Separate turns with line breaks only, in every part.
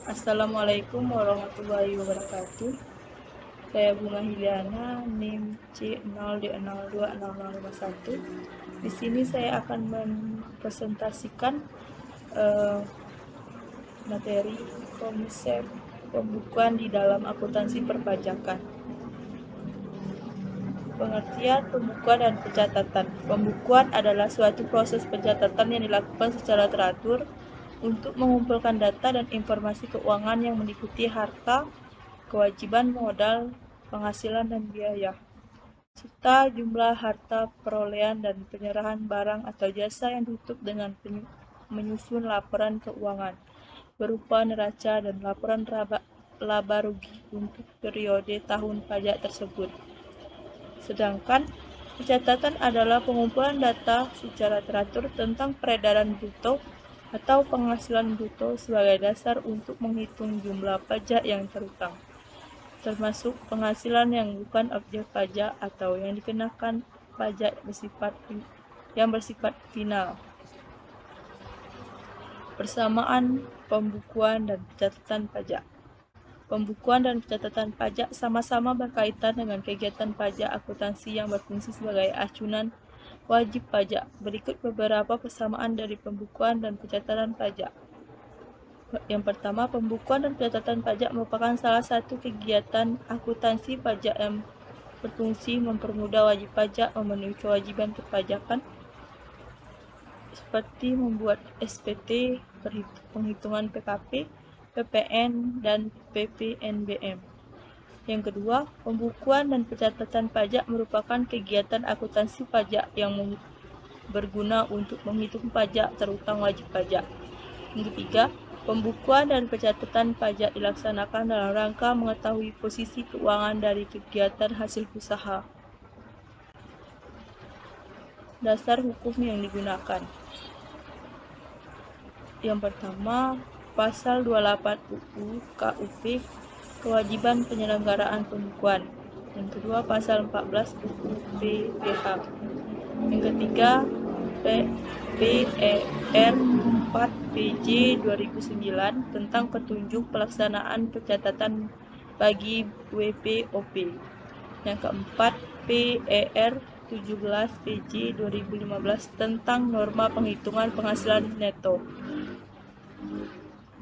Assalamualaikum warahmatullahi wabarakatuh. Saya Bunga Hiliana, NIM C0D020051. Di sini saya akan mempresentasikan materi konsep pembukuan di dalam akuntansi perpajakan. Pengertian pembukuan dan pencatatan. Pembukuan adalah suatu proses pencatatan yang dilakukan secara teratur untuk mengumpulkan data dan informasi keuangan yang meliputi harta, kewajiban modal, penghasilan dan biaya, serta jumlah harta perolehan dan penyerahan barang atau jasa yang ditutup dengan menyusun laporan keuangan berupa neraca dan laporan laba rugi untuk periode tahun pajak tersebut. Sedangkan pencatatan adalah pengumpulan data secara teratur tentang peredaran bruto atau penghasilan bruto sebagai dasar untuk menghitung jumlah pajak yang terutang, termasuk penghasilan yang bukan objek pajak atau yang dikenakan pajak yang bersifat final. Persamaan pembukuan dan pencatatan pajak. Pembukuan dan pencatatan pajak sama-sama berkaitan dengan kegiatan pajak akuntansi yang berfungsi sebagai acuan wajib pajak. Berikut beberapa persamaan dari pembukuan dan pencatatan pajak. Yang pertama, pembukuan dan pencatatan pajak merupakan salah satu kegiatan akuntansi pajak yang berfungsi mempermudah wajib pajak memenuhi kewajiban perpajakan seperti membuat SPT, penghitungan PKP, PPN, dan PPNBM. Yang kedua, pembukuan dan pencatatan pajak merupakan kegiatan akuntansi pajak yang berguna untuk menghitung pajak terutang wajib pajak. Yang ketiga, pembukuan dan pencatatan pajak dilaksanakan dalam rangka mengetahui posisi keuangan dari kegiatan hasil usaha. Dasar hukum yang digunakan. Yang pertama, Pasal 28 UU KUP, kewajiban penyelenggaraan pembukuan. Yang kedua, Pasal 14 UU PPH. Yang ketiga, PER 4 PJ 2009 tentang petunjuk pelaksanaan pencatatan bagi WPOP. Yang keempat, PER 17 PJ 2015 tentang norma penghitungan penghasilan neto.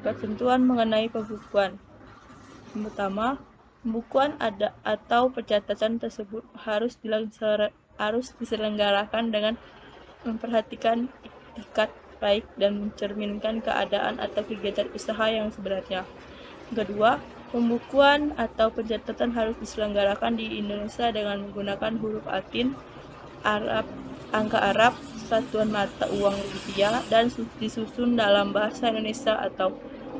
Ketentuan mengenai pembukuan. Yang pertama, pembukuan atau pencatatan tersebut harus diselenggarakan dengan memperhatikan itikat baik dan mencerminkan keadaan atau kegiatan usaha yang sebenarnya. Kedua, pembukuan atau pencatatan harus diselenggarakan di Indonesia dengan menggunakan huruf Latin, angka Arab, satuan mata uang rupiah, dan disusun dalam bahasa Indonesia atau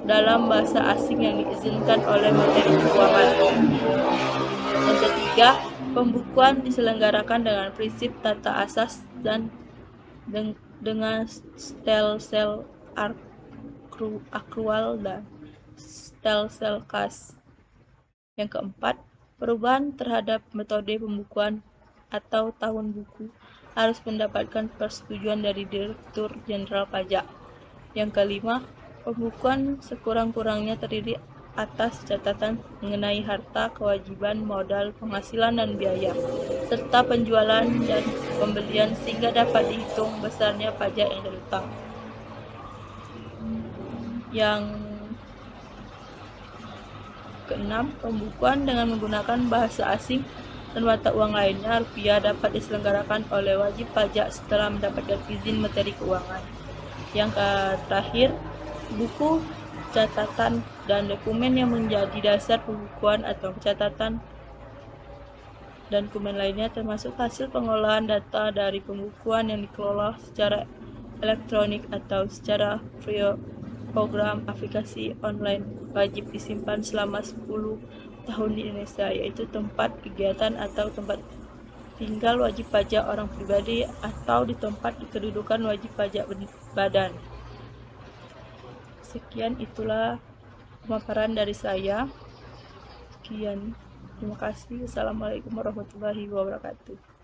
dalam bahasa asing yang diizinkan oleh Menteri Keuangan. Yang ketiga, pembukuan diselenggarakan dengan prinsip tata asas dan dengan sel akrual dan sel kas. Yang keempat, perubahan terhadap metode pembukuan atau tahun buku harus mendapatkan persetujuan dari Direktur Jenderal Pajak. Yang kelima, pembukuan sekurang-kurangnya terdiri atas catatan mengenai harta, kewajiban, modal, penghasilan, dan biaya, serta penjualan dan pembelian sehingga dapat dihitung besarnya pajak yang terutang. Yang keenam, pembukuan dengan menggunakan bahasa asing dan mata uang lainnya rupiah dapat diselenggarakan oleh wajib pajak setelah mendapatkan izin Menteri Keuangan. Yang terakhir, buku, catatan, dan dokumen yang menjadi dasar pembukuan atau pencatatan dan dokumen lainnya termasuk hasil pengolahan data dari pembukuan yang dikelola secara elektronik atau secara program aplikasi online wajib disimpan selama 10 tahun di Indonesia, yaitu tempat kegiatan atau tempat tinggal wajib pajak orang pribadi atau di tempat kedudukan wajib pajak badan. Sekian, itulah pemaparan dari saya. Sekian, terima kasih. Assalamualaikum warahmatullahi wabarakatuh.